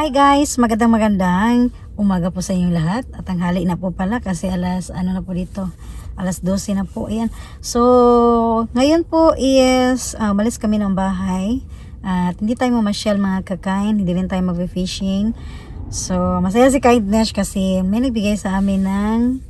Hi guys, magandang umaga po sa inyong lahat. At tanghali na po pala kasi alas na po dito. Alas 12 na po. Ayan. So, ngayon po is malis kami ng bahay. At hindi tayo mamasyal mga kakain, hindi rin tayo mag-fishing. So, masaya si Kindness kasi may nagbigay sa amin ng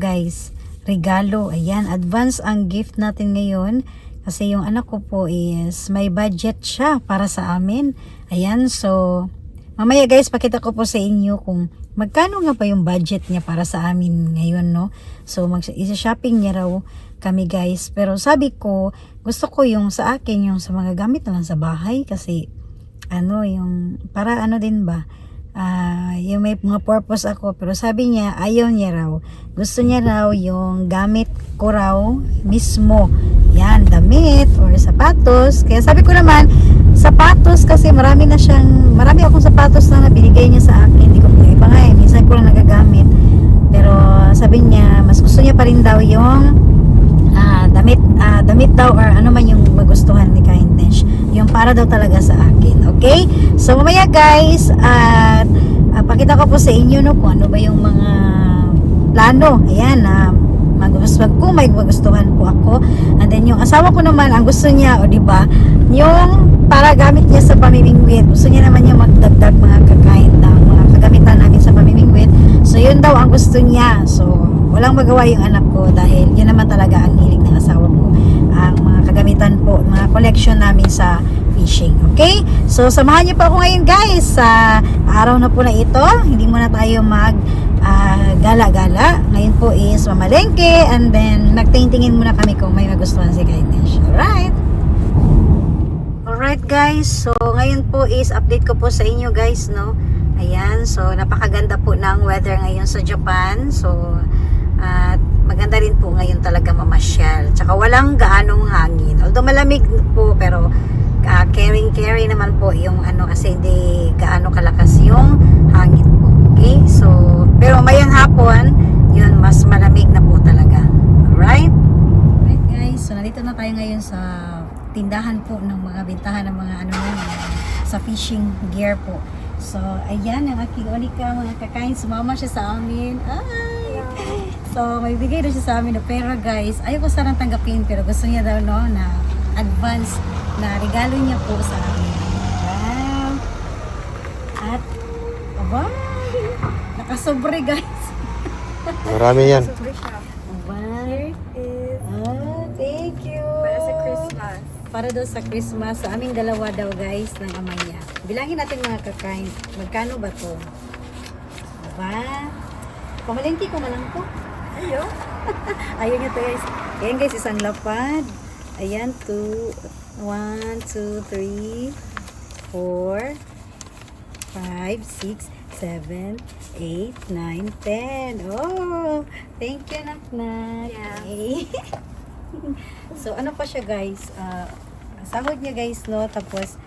guys, regalo. Ayan, advance ang gift natin ngayon. Kasi yung anak ko po is may budget siya para sa amin. Ayan, so mamaya guys, pakita ko po sa inyo kung magkano nga pa yung budget niya para sa amin ngayon, no? So isa-shopping niya raw kami guys. Pero sabi ko, gusto ko yung sa akin, yung sa mga gamit na lang sa bahay. Kasi yung para din ba? Yung may mga purpose ako. Pero sabi niya, ayaw niya raw. Gusto niya raw yung gamit ko raw mismo. Yan, damit or sapatos. Kaya sabi ko naman, sapatos kasi marami akong sapatos na binigay niya sa akin. Hindi ko po iba nga minsan ko lang nagagamit. Pero sabi niya, mas gusto niya pa rin daw yung damit daw or ano man yung magustuhan ni Kindness. Yung para daw talaga sa akin. Okay? So mamaya guys, at pakita ko po sa inyo kung ano ba yung mga plano. Ayan, kung may magustuhan po ako. And then yung asawa ko naman, ang gusto niya, di ba, yung para gamit niya sa pamimingwit. Gusto niya naman yung magdagdag mga kakain na mga kagamitan namin sa pamimingwit. So yun daw ang gusto niya. So walang magawa yung anak ko dahil yun naman talaga ang hilig ng asawa ko. Ang mga kagamitan po, mga collection namin sa fishing. Okay? So samahan niyo po ako ngayon guys sa araw na po na ito. Hindi muna tayo gala-gala. Ngayon po is mamalengke and then nagtingtingin muna kami kung may magustuhan si Kindness. Alright guys, so ngayon po is update ko po sa inyo guys, no? Ayan, so napakaganda po ng weather ngayon sa Japan. So at maganda rin po ngayon talaga mamasyal. Tsaka walang gaanong hangin. Although malamig po pero carry naman po yung kasi hindi gaano kalakas yung hangin po. Okay? So pero mayang hapon, yun mas malamig na po talaga. Alright? Alright guys, so nandito na tayo ngayon sa tindahan po ng mga bintahan ng mga sa fishing gear po. So ayan ang aking unika mga kakain, sumama siya sa amin. Ay! So may bigay na siya sa amin na pera guys. Ayaw ko sanang tanggapin pero gusto niya daw na advance na regalo niya po sa amin. Wow! At nakasobre guys. Marami yan. Super shop. Wow! Here it is. Thank you! Para sa Christmas. Para daw sa Christmas, sa aming dalawa daw guys ng ama niya. Bilangin natin mga kakain, magkano ba to? Diba? Pamalengke ko man lang po. Ayo. Ayun nyo to guys. Ayan guys, isang lapad. Ayan, 1, 2, 3, 4, 5, 6, 7, 8, 9, 10. Oh, thank you, Naknak. Yeah. Okay. So, ano pa siya guys? Sahod niya guys, no? Tapos,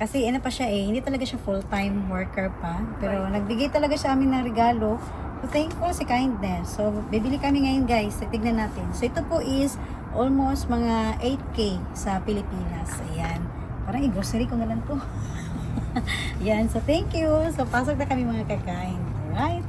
kasi pa siya hindi talaga siya full-time worker pa. Pero, nagbigay talaga siya amin ng regalo. So, thankful si Kindness. So, bibili kami ngayon guys. Tignan natin. So, ito po is almost mga 8K sa Pilipinas. Ayan. Parang i-grocery ko na lang to. Yan. So, thank you. So, pasok na kami mga kakain. Alright?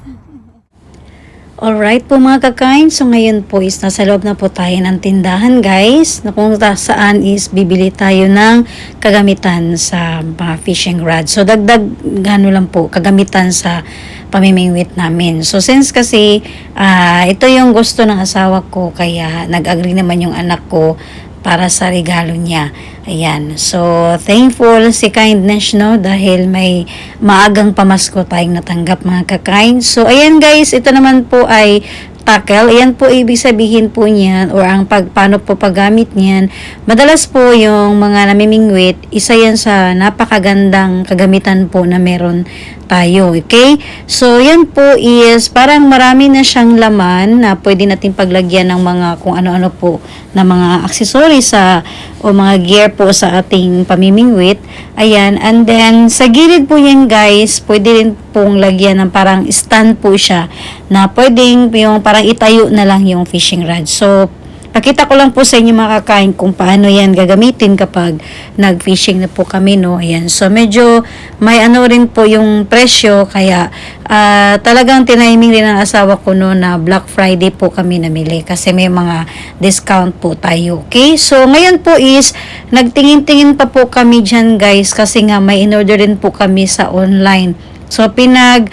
Alright po mga kakain. So, ngayon po is nasa loob na po tayo ng tindahan guys. Na kung saan is bibili tayo ng kagamitan sa mga fishing rod. So, dagdag lang po kagamitan sa pamimingwit namin. So, since kasi ito yung gusto ng asawa ko kaya nag-agree naman yung anak ko para sa regalo niya. Ayan. So, thankful si Kindness, no? Dahil may maagang pamasko tayong natanggap mga kakain. So, ayan guys, ito naman po ay tackle. Ayan po ibig sabihin po niyan or ang paano po paggamit niyan. Madalas po yung mga namimingwit, isa yan sa napakagandang kagamitan po na meron tayo. Okay? So, yan po is parang marami na siyang laman na pwede natin paglagyan ng mga kung ano-ano po na mga accessories o mga gear po sa ating pamimingwit. Ayan. And then, sa gilid po yan guys, pwede rin pong lagyan ng parang stand po siya na pwedeng yung parang itayo na lang yung fishing rod. So, Pakita ko lang po sa inyo mga kakain kung paano yan gagamitin kapag nag-fishing na po kami, no. Ayan. So, medyo may ano rin po yung presyo, kaya talagang tiniming rin ng asawa ko no na Black Friday po kami namili kasi may mga discount po tayo. Okay? So, ngayon po is nagtingin-tingin pa po kami dyan guys kasi nga may in-order din po kami sa online. So, pinagbasihan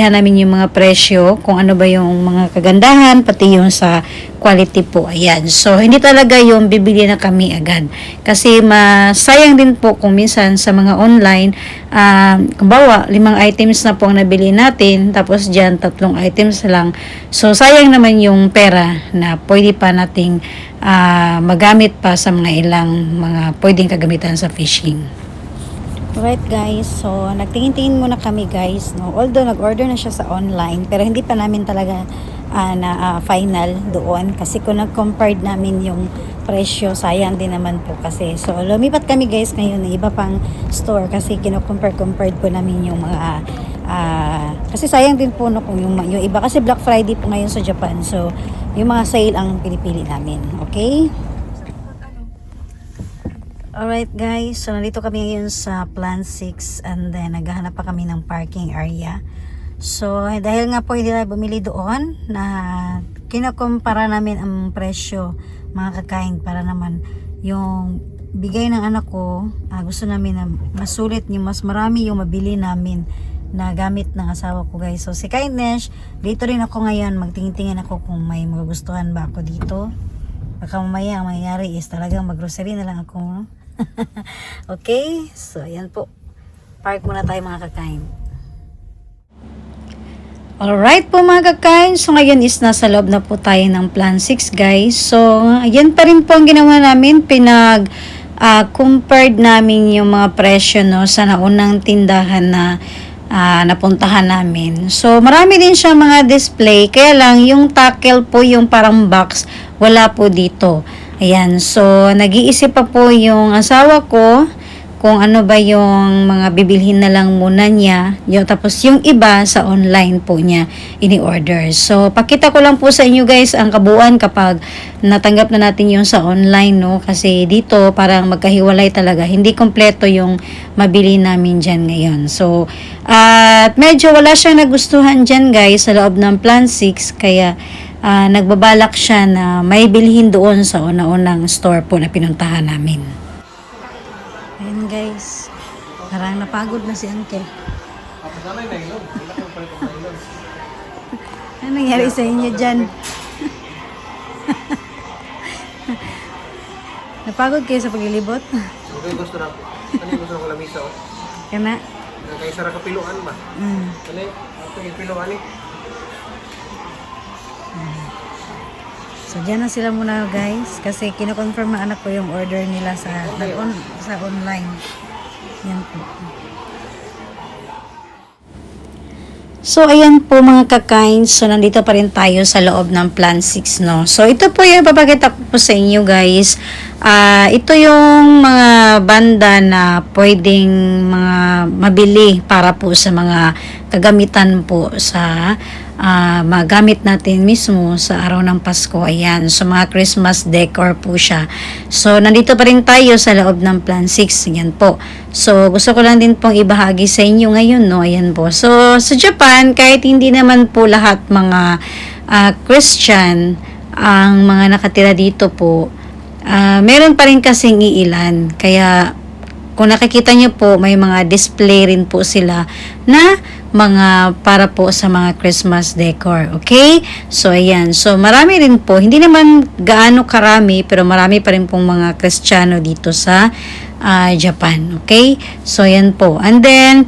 namin yung mga presyo, kung ano ba yung mga kagandahan, pati yung sa quality po. Ayan. So, hindi talaga yung bibili na kami agad. Kasi, masayang din po kung minsan sa mga online, kumbawa, 5 items na po ang nabili natin, tapos dyan, 3 items lang. So, sayang naman yung pera na pwede pa nating magamit pa sa mga ilang mga pwedeng kagamitan sa fishing. Alright guys, so nagtingin-tingin muna kami guys, no? Although nag-order na siya sa online, pero hindi pa namin talaga final doon kasi kung nag-compare namin yung presyo, sayang din naman po kasi. So lumipat kami guys ngayon ng iba pang store kasi kino-compare po namin yung mga kasi sayang din po no, kung yung iba kasi Black Friday po ngayon sa Japan. So yung mga sale ang pinipili namin. Okay? Alright guys, so nandito kami ngayon sa Plant 6 and then naghahanap pa kami ng parking area. So dahil nga po hindi tayo bumili doon, na kinukumpara namin ang presyo mga kakain para naman yung bigay ng anak ko, gusto namin na masulit yung mas marami yung mabili namin na gamit ng asawa ko guys. So si Kindness, dito rin ako ngayon, magtingin-tingin ako kung may magugustuhan ba ako dito. Baka mamaya ang mangyayari is talagang mag-grocery na lang ako, no? Okay, so ayan po, park muna tayo mga kakain. Alright po mga kakain, so ngayon is nasa loob na po tayo ng Plan 6 guys. So ayan pa rin po ang ginawa namin, compared namin yung mga presyo no sa naunang tindahan na napuntahan namin. So marami din siya mga display, kaya lang yung tackle po, yung parang box, wala po dito. Ayan, so nag-iisip pa po yung asawa ko kung ano ba yung mga bibilhin na lang muna niya. Tapos yung iba sa online po niya ini-order. So pakita ko lang po sa inyo guys ang kabuuan kapag natanggap na natin yung sa online, no? Kasi dito parang magkahiwalay talaga. Hindi kompleto yung mabili namin dyan ngayon. So at medyo wala siyang nagustuhan dyan guys sa loob ng Plan 6, kaya nagbabalak siya na may bilhin doon sa una-unang store po na pinuntahan namin. Ayun guys, parang napagod na si Uncle. Ano nangyari sa inyo dyan? Napagod kayo sa paglilibot? Okay, gusto na. Ano yung gusto na kalamisa? Kana? Kaya sarang kapiluan ba? Ano ito yung piluan eh? So dyan na sila muna guys kasi kinoconfirm na anak ko yung order nila sa online. Yan po. So ayan po mga kakain, so nandito pa rin tayo sa loob ng Plan 6, no. So ito po yung papakita ko po sa inyo guys. Ito yung mga banda na pwedeng mga mabili para po sa mga kagamitan po sa magamit natin mismo sa araw ng Pasko. Ayan, so mga Christmas decor po siya. So nandito pa rin tayo sa loob ng Plan 6. Ayan po. So gusto ko lang din pong ibahagi sa inyo ngayon, no. Ayan po. So sa Japan, kahit hindi naman po lahat mga Christian ang mga nakatira dito po, meron pa rin kasing iilan. Kaya kung nakikita nyo po, may mga display rin po sila na mga para po sa mga Christmas decor. Okay? So, ayan. So, marami rin po. Hindi naman gaano karami, pero marami pa rin pong mga Kristiyano dito sa Japan. Okay? So, ayan po. And then,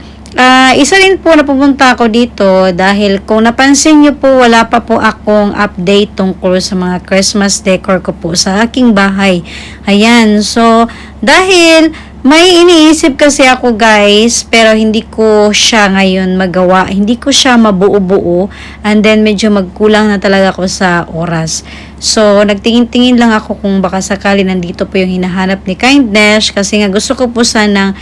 isa rin po na pupunta ako dito dahil kung napansin nyo po, wala pa po akong update tungkol sa mga Christmas decor ko po sa aking bahay. Ayan. So, dahil may iniisip kasi ako guys, pero hindi ko siya ngayon magawa. Hindi ko siya mabuo-buo. And then medyo magkulang na talaga ako sa oras. So nagtingin-tingin lang ako kung baka sakali nandito po yung hinahanap ni Kindness. Kasi nga gusto ko po sanang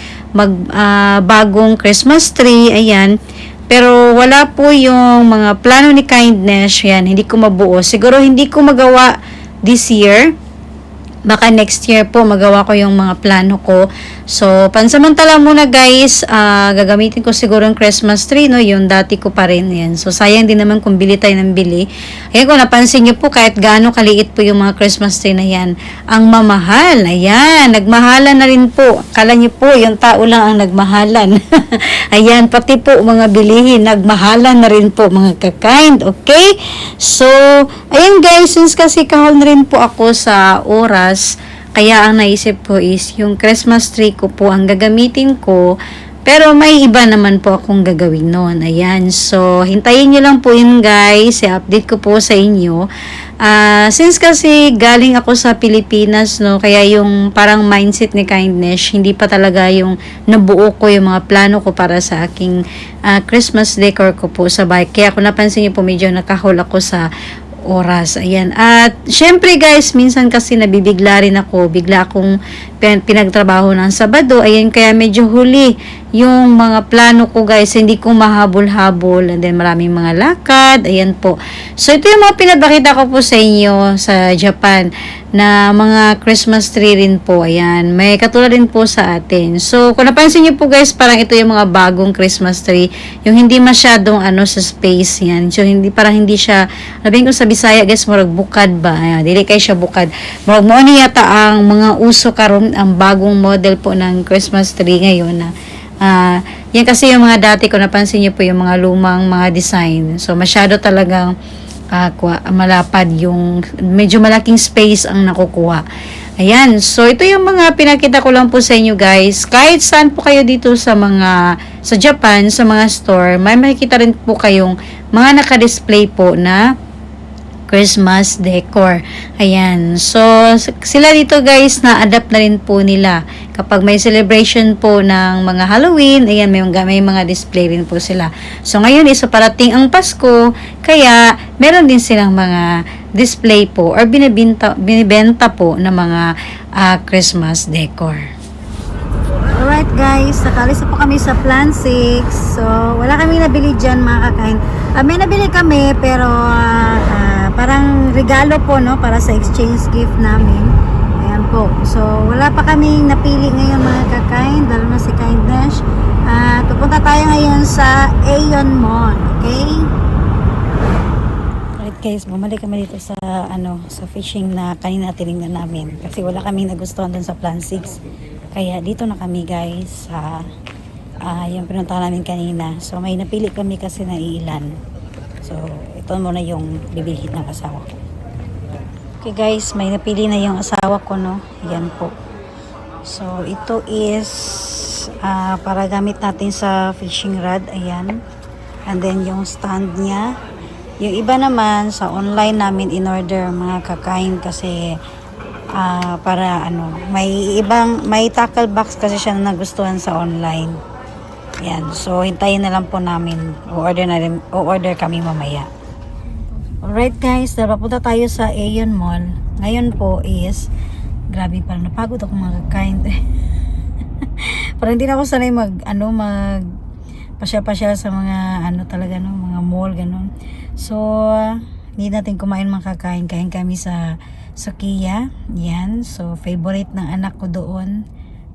bagong Christmas tree. Ayan. Pero wala po yung mga plano ni Kindness. Yan, hindi ko mabuo. Siguro hindi ko magawa this year. Baka next year po magawa ko yung mga plano ko. So, pansamantala muna guys, gagamitin ko siguro yung Christmas tree, no? Yung dati ko pa rin yan. So, sayang din naman kung bili tayo ng bili. Ayan, kung napansin nyo po, kahit gaano kaliit po yung mga Christmas tree na yan, ang mamahal. Ayan, nagmahalan na rin po. Kala nyo po, yung tao lang ang nagmahalan. Ayan, pati po mga bilihin, nagmahalan na rin po mga ka-kind. Okay? So, ayan guys, since kasi kahol na rin po ako sa oras, kaya ang naisip ko is yung Christmas tree ko po ang gagamitin ko, pero may iba naman po akong gagawin noon. Ayan, so hintayin nyo lang po yun guys, i-update ko po sa inyo. Since kasi galing ako sa Pilipinas, no, kaya yung parang mindset ni Kindness, hindi pa talaga yung nabuo ko yung mga plano ko para sa aking Christmas decor ko po sa bahay. Kaya kung napansin nyo po, medyo nakahol ako sa oras. Ayan. At syempre guys, minsan kasi nabibigla rin ako. Bigla akong pinagtrabaho ng Sabado. Ayan, kaya medyo huli yung mga plano ko guys. Hindi ko mahabol-habol. And then maraming mga lakad. Ayan po. So ito yung mga pinabakita ko po sa inyo sa Japan na mga Christmas tree rin po. Ayan. May katulad rin po sa atin. So kung napansin nyo po guys, parang ito yung mga bagong Christmas tree. Yung hindi masyadong sa space yan. So parang hindi siya, sabihin ko sa Bisaya guys, murag bukad ba? Ayan, dili kay siya bukad. Murag mo ni yata ang mga uso karon, ang bagong model po ng Christmas tree ngayon na yan kasi yung mga dati ko napansin niyo po yung mga lumang mga design. So masyado talagang malapad yung medyo malaking space ang nakukuha. Ayan, so ito yung mga pinakita ko lang po sa inyo guys. Kahit saan po kayo dito sa Japan, sa mga store, may makikita rin po kayong mga naka-display po na Christmas decor. Ayan. So, sila dito guys, na-adapt na rin po nila. Kapag may celebration po ng mga Halloween, ayan, may mga display rin po sila. So, ngayon is parating ang Pasko, kaya meron din silang mga display po or binibenta po ng mga Christmas decor. Alright guys, nakalis na po kami sa Plan 6. So, wala kami nabili dyan mga kakain. May nabili kami pero parang regalo po, no, para sa exchange gift namin. Ayan po. So, wala pa kaming napili ngayon mga kakain, dahil na si Kindness. Pupunta tayo ngayon sa Aeon Mall. Okay? Alright guys, bumalik kami dito sa sa fishing na kanina tinignan namin. Kasi wala kaming nagustuhan dun sa Plan 6. Kaya dito na kami guys sa yung pinuntahan namin kanina. So may napili kami kasi na ilan. So ito muna yung bibilhin ng asawa ko. Okay guys, may napili na yung asawa ko, no. Yan po. So ito is para gamit natin sa fishing rod. Ayan. And then yung stand niya. Yung iba naman sa online namin in order mga kakain kasi para may tackle box kasi siya na nagustuhan sa online. Yan, so hintayin na lang po namin. O-order kami mamaya. Alright guys, papunta tayo sa Aeon Mall. Ngayon po is grabe, parang napagod ako mga kakain. Parang hindi na ako sanay mag pasyal-pasyal sa mga talaga, no, mga mall ganun. So hindi natin kumain mga kakain. Kain kami sa Kia. Yan. So, favorite ng anak ko doon.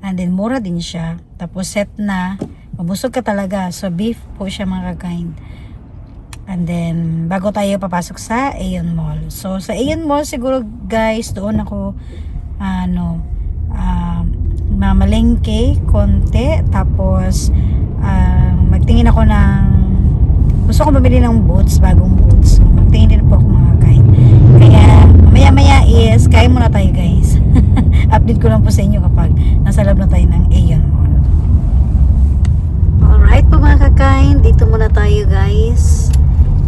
And then, mura din siya. Tapos, set na. Mabusog ka talaga. So, beef po siya mga kakain. And then, bago tayo papasok sa Aeon Mall. So, sa Aeon Mall, siguro guys, doon ako, mamalengke, konti. Tapos, magtingin ako ng, gusto ko mabili ng boots, bagong boots. So, magtingin din po ako mga kakain. Kaya, maya-maya is, kain muna tayo guys. Update ko lang po sa inyo kapag nasa loob na tayo ng Aeon Mall. Alright po mga kakain, dito muna tayo guys.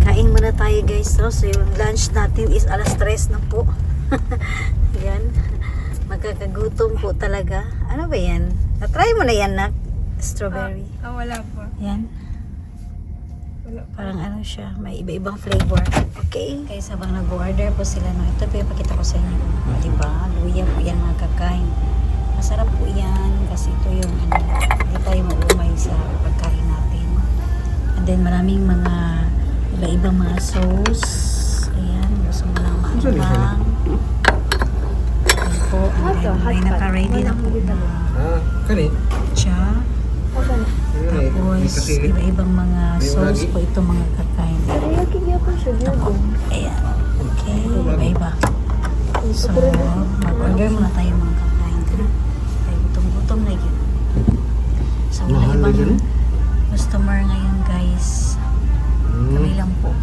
Kain muna tayo guys. So yung lunch natin is alas 3 na po. Yan. Magkakagutom po talaga. Ano ba yan? Na-try mo na yan, nak? Strawberry. Wala po. Yan. Parang siya, may iba-ibang flavor. Okay? Guys, habang nag-order po sila, no, ito po yung pakita ko sa inyo. Diba? Luya po yan mga kakain. Masarap po yan kasi ito yung hindi tayo maumay sa pagkain natin. And then maraming mga iba-ibang mga sauce. Ayan, gusto mo lang maanghang. Ayan po, and then may naka-ready na po na Kani? cha. Tapos, iba-ibang mga sauce po ito mga kakain. Ito po. Ayan. Okay, iba-iba. So, mag-order muna tayo mga kakain. Kaya gutom-gutom na yun. So, wala ibang customer ngayon guys. Kami lang po.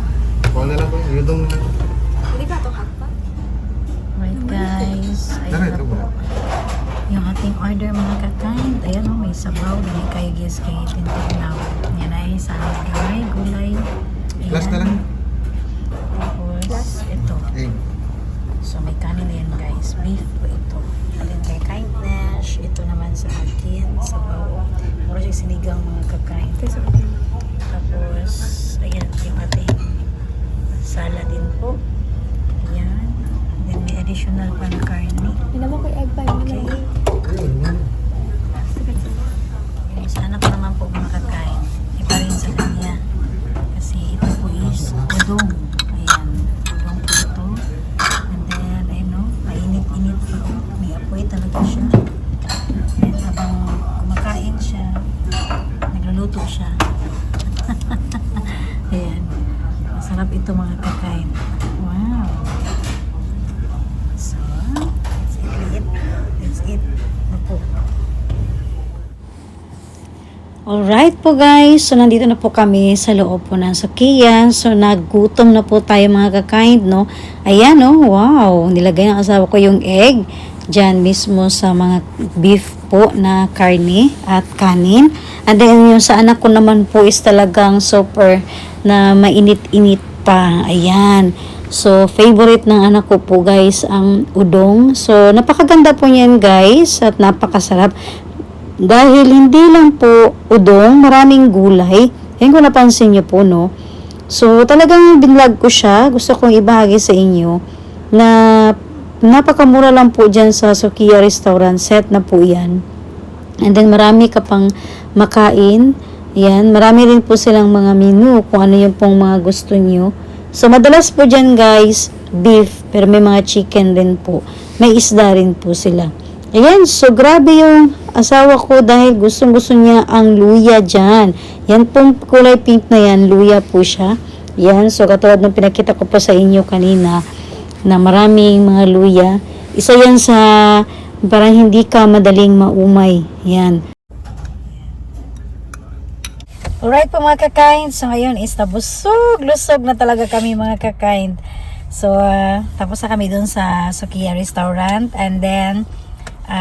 Kuha na lang po, yudong na lang. Right guys. Ayan na po. Yung ating order mga kakain. Ayan o, may sabaw. May kayo guys kay Tintignaw. Yan ay salad gulay, gulay. Last na lang. Tapos, ito. Egg. So, may kanin na yan guys. Beef po ito. And then kay Kindness, ito naman sa akin. Sabaw. Mura siya sinigang mga kakain. Tapos, ayan yung ating salad din po. Ayan. Then may additional pa na karne. Okay. Yung sana pa naman po mga kakain. Iba rin sa kanya. Kasi ito po is udong. Ayan. Udong po ito. And then, ayun no, mainit-init po. May apoy talaga siya. And habang kumakain siya, nagluluto siya. Ayan. Masarap ito mga kakain. Wow. So, that's it. Napo. Alright po guys, so nandito na po kami sa loob po ng Sukiya. So nagutom na po tayo mga kakain, no? Ayan, no? Wow! Nilagay ng asawa ko yung egg dyan mismo sa mga beef po na karne at kanin. And then yung sa anak ko naman po is talagang super na mainit-init pa. Ayan. So favorite ng anak ko po guys ang udong. So napakaganda po niyan guys at napakasarap. Dahil hindi lang po udong, maraming gulay. Yan kung napansin niyo po, no? So, talagang binlog ko siya. Gusto kong ibahagi sa inyo na napakamura lang po dyan sa Sukiya Restaurant. Set na po yan. And then, marami ka pang makain. Yan. Marami rin po silang mga menu kung ano yung pong mga gusto niyo. So, madalas po dyan, guys, beef. Pero may mga chicken din po. May isda rin po sila. Ayan, so grabe yung asawa ko dahil gustong-gusto niya ang luya dyan. Yan pong kulay pink na yan, luya po siya. Yan, so katulad ng pinakita ko po sa inyo kanina na maraming mga luya. Isa yan sa parang hindi ka madaling maumay. Yan. Alright po mga kakain, so ngayon is lusog na talaga kami mga kakain. So, tapos na kami dun sa Sukiya Restaurant and then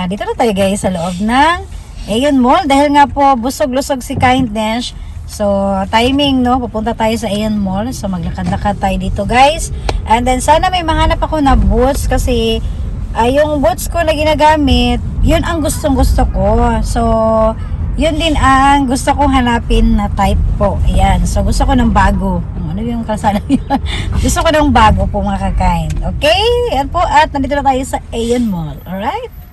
dito na tayo guys sa loob ng Aeon Mall dahil nga po busog-lusog si Kindness. So timing no, pupunta tayo sa Aeon Mall. So maglakad-lakad tayo dito guys. And then sana may mahanap ako na boots kasi yung boots ko na ginagamit, yun ang gustong-gusto ko. So yun din ang gusto kong hanapin na type po. Ayan. So gusto ko ng bago. Ano yung kalsada yun? Gusto ko ng bago po mga kakain. Okay? Yan po at nandito na tayo sa Aeon Mall. Alright?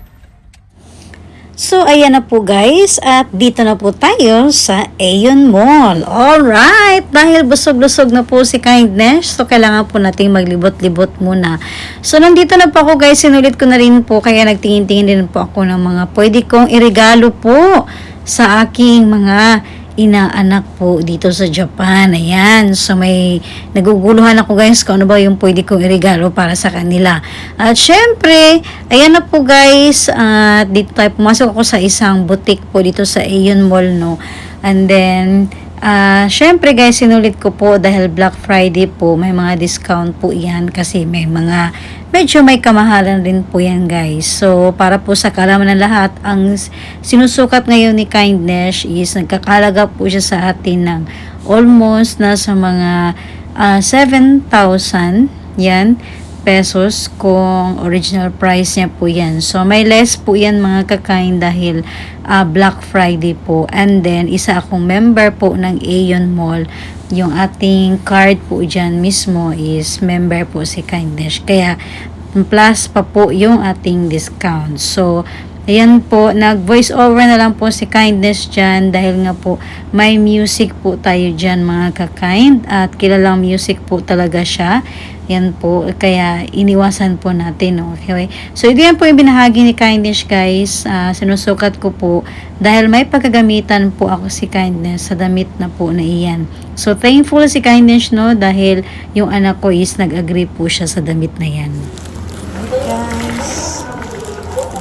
So, ayan na po guys, at dito na po tayo sa Aeon Mall. Alright, dahil busog-lusog na po si Kindness, so kailangan po nating maglibot-libot muna. So, nandito na po ako guys, sinulit ko na rin po, kaya nagtingin-tingin din po ako ng mga pwede kong irigalo po sa aking mga inaanak po dito sa Japan. Ayan. So, may naguguluhan ako guys kung ano ba yung pwede kong irigalo para sa kanila. At syempre, ayan na po guys. Dito tayo pumasok ako sa isang boutique po dito sa Aeon Mall, no. And then, syempre guys, sinulit ko po dahil Black Friday po, may mga discount po yan kasi may mga medyo may kamahalan rin po yan guys. So, para po sa kalaman ng lahat, ang sinusukat ngayon ni Kindness is nagkakalaga po siya sa atin ng almost nasa mga 7,000 yan pesos kung original price niya po yan. So, may less po yan mga kakain dahil Black Friday po. And then, isa akong member po ng Aeon Mall. Yung ating card po dyan mismo is member po si Kindness. Kaya, plus pa po yung ating discount. So, Ayan po, nag-voice over na lang po si Kindness dyan dahil nga po may music po tayo dyan mga ka-kind at kilalang music po talaga siya. Yan po, kaya iniwasan po natin. Okay? So, ito yan po yung binahagi ni Kindness guys. Sinusukat ko po dahil may pagkagamitan po ako si Kindness sa damit na po na iyan. So, thankful si Kindness no dahil yung anak ko is nag-agree po siya sa damit na yan. Guys,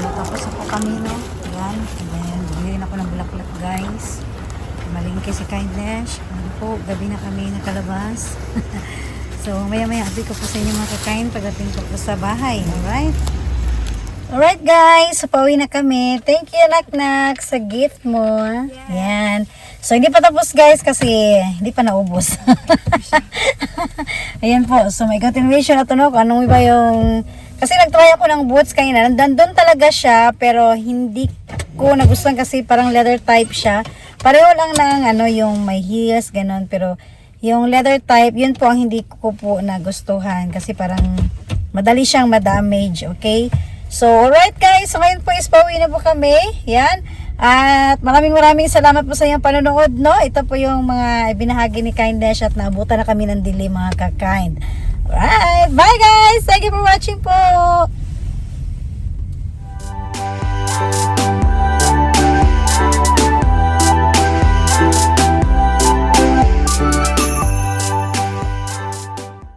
natapos na po kami no. Yan, and bumili ako ng bulaklak guys. Malingki si Kindness. Ano po, gabi na kami nakalabas. So, maya-maya update ko po sa inyo mga kakain pagdating ko po sa bahay. Alright? Alright guys, so pauwi na kami. Thank you Nak-Nak sa gift mo. Yan. So, hindi pa tapos guys kasi hindi pa naubos. Ayan po. So, may continuation na to no. Anong iba yung... Kasi nag-try ako ng boots kanina. Nandun talaga siya pero hindi ko nagustuhan kasi parang leather type siya. Pareho lang ng ano, yung may heels, ganun. Pero yung leather type, yun po ang hindi ko po nagustuhan kasi parang madali siyang madamage, okay? So, alright guys, so ngayon po is pauwi na po kami, yan. At maraming salamat po sa inyong panonood, no? Ito po yung mga ibinahagi ni Kindness at naabutan na kami ng dilim mga ka-kind. Alright, bye guys! Thank you for watching po!